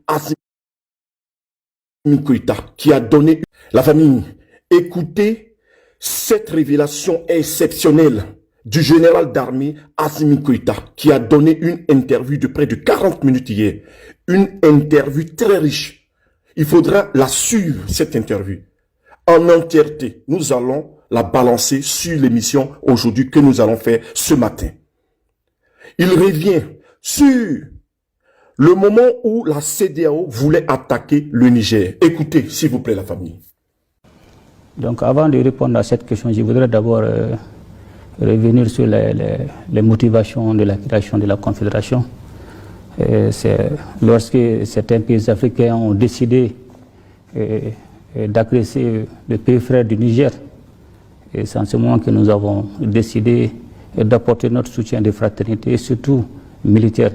Assimi Goïta qui a donné la famille. Écoutez cette révélation exceptionnelle du général d'armée Assimi Goïta qui a donné une interview de près de 40 minutes hier. Une interview très riche. Il faudra la suivre, cette interview. En entièreté, nous allons la balancer sur l'émission aujourd'hui que nous allons faire ce matin. Il revient sur le moment où la CEDEAO voulait attaquer le Niger. Écoutez, s'il vous plaît, la famille. Donc, avant de répondre à cette question, je voudrais d'abord revenir sur les motivations de la création de la Confédération. C'est lorsque certains pays africains ont décidé d'agresser le pays frère du Niger. Et c'est en ce moment que nous avons décidé d'apporter notre soutien de fraternité, et surtout militaire,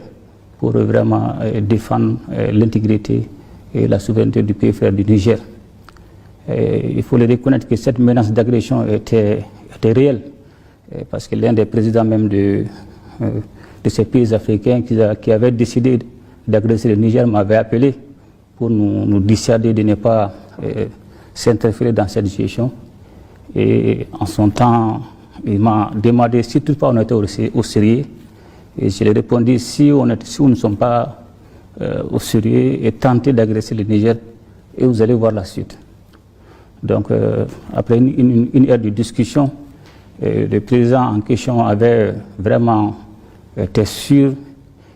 pour vraiment défendre l'intégrité et la souveraineté du pays frère du Niger. Et il faut le reconnaître que cette menace d'agression était réelle, parce que l'un des présidents même de ces pays africains qui avait décidé d'agresser le Niger m'avait appelé pour nous dissuader de ne pas s'interférer dans cette situation. Et en son temps, il m'a demandé si toutefois on était au sérieux. Et je lui ai répondu, si nous ne sommes pas au sérieux et tenté d'agresser le Niger, et vous allez voir la suite. Donc, après une heure de discussion, le président en question avait vraiment été sûr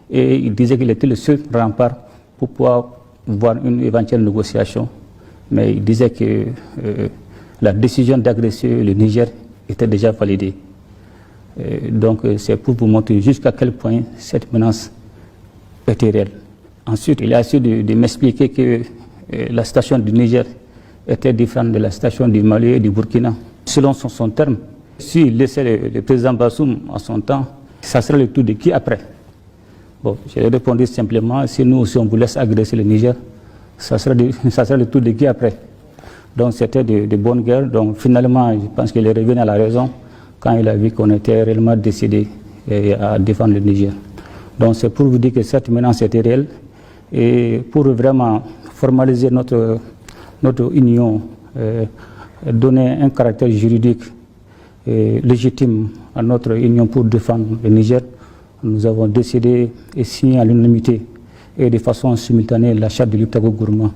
et il disait qu'il était le seul rempart pour pouvoir voir une éventuelle négociation. Mais il disait que la décision d'agresser le Niger était déjà validée. Donc c'est pour vous montrer jusqu'à quel point cette menace était réelle. Ensuite, il a essayé de m'expliquer que la situation du Niger était différente de la situation du Mali et du Burkina. Selon son terme, s'il laissait le président Bassoum à son temps, ça serait le tour de qui après? Bon, j'ai répondu simplement, si nous aussi on vous laisse agresser le Niger, ça serait le tour de qui après? Donc c'était de bonnes guerres. Donc finalement, je pense qu'il est revenu à la raison quand il a vu qu'on était réellement décidé à défendre le Niger. Donc c'est pour vous dire que cette menace était réelle et pour vraiment formaliser notre union, donner un caractère juridique légitime à notre union pour défendre le Niger, nous avons décidé et signé à l'unanimité et de façon simultanée la charte de Liptako-Gourma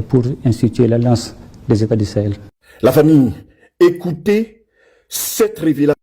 pour instituer l'alliance des États du Sahel. La famille, écoutez cette révélation.